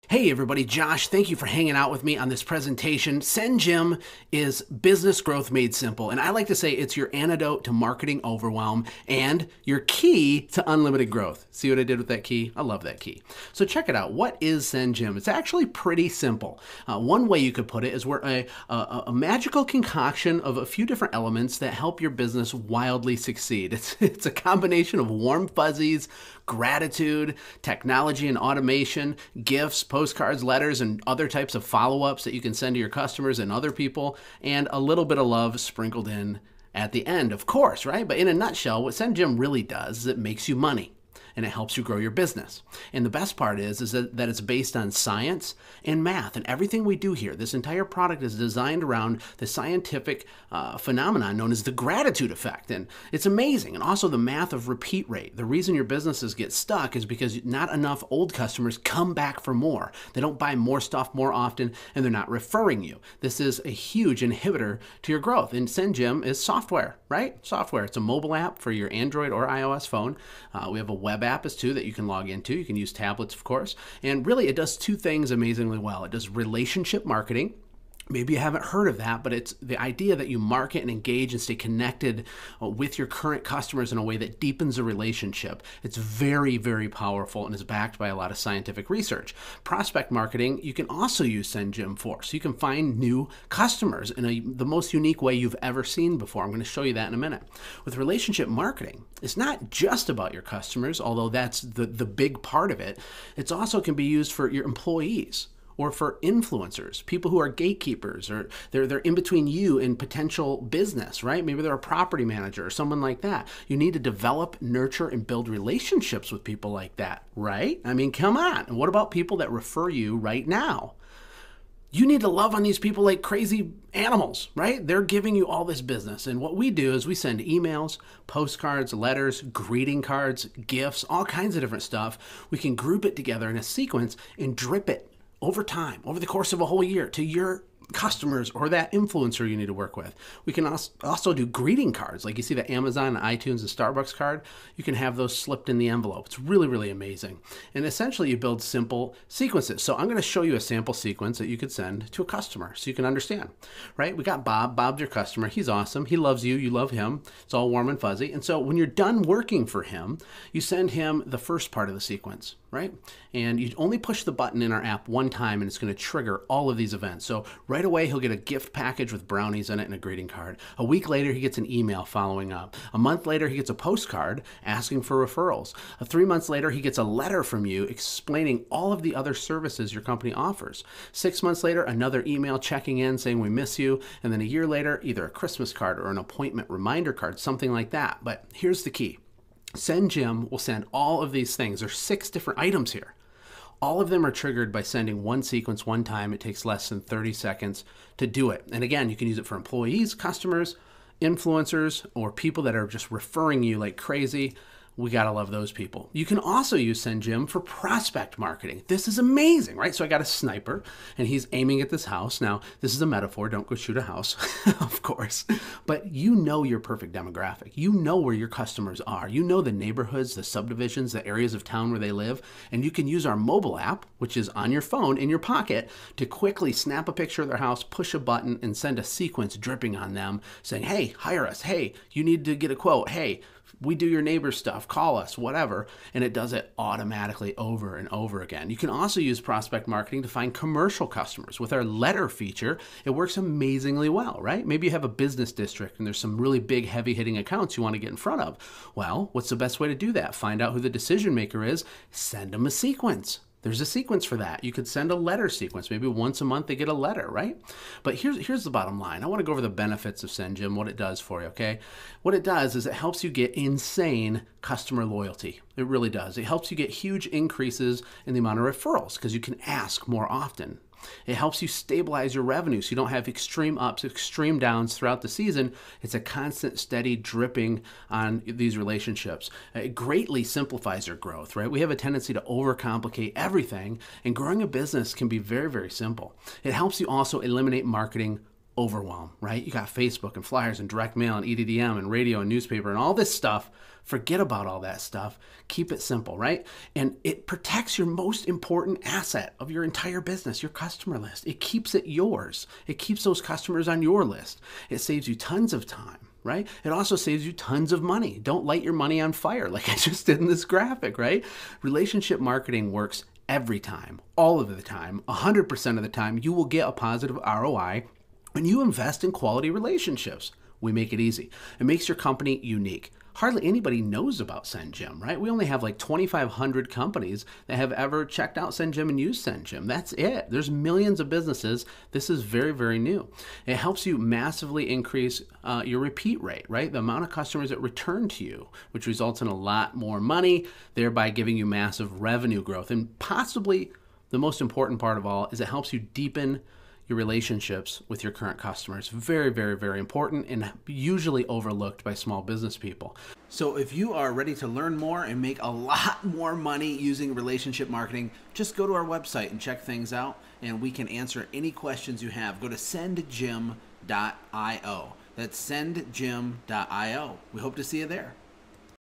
Hey everybody, Josh, thank you for hanging out with me on this presentation. SendJim is business growth made simple, and I like to say it's your antidote to marketing overwhelm and your key to unlimited growth. See what I did with that key? I love that key. So check it out. What is SendJim? It's actually pretty simple. One way you could put it is we're a magical concoction of a few different elements that help your business wildly succeed. It's a combination of warm fuzzies, gratitude, technology and automation, gifts, postcards, letters, and other types of follow-ups that you can send to your customers and other people, and a little bit of love sprinkled in at the end, of course, right? But in a nutshell, what SendJim really does is it makes you money, and it helps you grow your business. And the best part is that it's based on science and math. And everything we do here, this entire product is designed around the scientific phenomenon known as the gratitude effect. And it's amazing. And also the math of repeat rate. The reason your businesses get stuck is because not enough old customers come back for more. They don't buy more stuff more often, and they're not referring you. This is a huge inhibitor to your growth. And SendJim is software, right? Software. It's a mobile app for your Android or iOS phone. We have a web app as too that you can log into. You can use tablets, of course. And really, it does two things amazingly well. It does relationship marketing. Maybe you haven't heard of that, but it's the idea that you market and engage and stay connected with your current customers in a way that deepens a relationship. It's very, very powerful and is backed by a lot of scientific research. Prospect marketing, you can also use SendJim for. So you can find new customers in the most unique way you've ever seen before. I'm going to show you that in a minute. With relationship marketing, it's not just about your customers, although that's the big part of it. It also can be used for your employees, or for influencers, people who are gatekeepers, or they're in between you and potential business, right? Maybe they're a property manager or someone like that. You need to develop, nurture, and build relationships with people like that, right? I mean, come on. And what about people that refer you right now? You need to love on these people like crazy animals, right? They're giving you all this business. And what we do is we send emails, postcards, letters, greeting cards, gifts, all kinds of different stuff. We can group it together in a sequence and drip it over time, over the course of a whole year, to your customers or that influencer you need to work with. We can also do greeting cards, like you see the Amazon, iTunes, and Starbucks card. You can have those slipped in the envelope. It's really, really amazing. And essentially you build simple sequences. So I'm going to show you a sample sequence that you could send to a customer so you can understand, right? We got Bob. Bob's your customer. He's awesome. He loves you. You love him. It's all warm and fuzzy. And so when you're done working for him, you send him the first part of the sequence, right? And you only push the button in our app one time and it's going to trigger all of these events. So right away, he'll get a gift package with brownies in it and a greeting card. A week later, he gets an email following up. A month later, he gets a postcard asking for referrals. 3 months later, he gets a letter from you explaining all of the other services your company offers. 6 months later, another email checking in saying we miss you. And then a year later, either a Christmas card or an appointment reminder card, something like that. But here's the key. SendJim will send all of these things. There's 6 different items here. All of them are triggered by sending one sequence one time. It takes less than 30 seconds to do it. And again, you can use it for employees, customers, influencers, or people that are just referring you like crazy. We gotta love those people. You can also use SendJim for prospect marketing. This is amazing, right? So I got a sniper and he's aiming at this house. Now, this is a metaphor. Don't go shoot a house, of course. But you know your perfect demographic. You know where your customers are. You know the neighborhoods, the subdivisions, the areas of town where they live. And you can use our mobile app, which is on your phone in your pocket, to quickly snap a picture of their house, push a button, and send a sequence dripping on them saying, hey, hire us. Hey, you need to get a quote. Hey, we do your neighbor stuff, call us, whatever, and it does it automatically over and over again. You can also use prospect marketing to find commercial customers. With our letter feature, it works amazingly well, right? Maybe you have a business district and there's some really big, heavy-hitting accounts you want to get in front of. Well, what's the best way to do that? Find out who the decision maker is, send them a sequence. There's a sequence for that. You could send a letter sequence. Maybe once a month they get a letter, right? But here's the bottom line. I want to go over the benefits of SendJim, what it does for you, okay? What it does is it helps you get insane customer loyalty. It really does. It helps you get huge increases in the amount of referrals because you can ask more often. It helps you stabilize your revenue so you don't have extreme ups, extreme downs throughout the season. It's a constant, steady dripping on these relationships. It greatly simplifies your growth, right? We have a tendency to overcomplicate everything, and growing a business can be very, very simple. It helps you also eliminate marketing overwhelm, right? You got Facebook and flyers and direct mail and EDDM and radio and newspaper and all this stuff. Forget about all that stuff. Keep it simple, right? And it protects your most important asset of your entire business, your customer list. It keeps it yours. It keeps those customers on your list. It saves you tons of time, right? It also saves you tons of money. Don't light your money on fire like I just did in this graphic, right? Relationship marketing works every time, all of the time, 100% of the time. You will get a positive ROI when you invest in quality relationships. We make it easy. It makes your company unique. Hardly anybody knows about SendJim, right? We only have like 2,500 companies that have ever checked out SendJim and used SendJim. That's it. There's millions of businesses. This is very, very new. It helps you massively increase your repeat rate, right? The amount of customers that return to you, which results in a lot more money, thereby giving you massive revenue growth. And possibly the most important part of all is it helps you deepen your relationships with your current customers. Very, very, very important and usually overlooked by small business people. So if you are ready to learn more and make a lot more money using relationship marketing, just go to our website and check things out, and we can answer any questions you have. Go to sendjim.io. That's sendjim.io. We hope to see you there.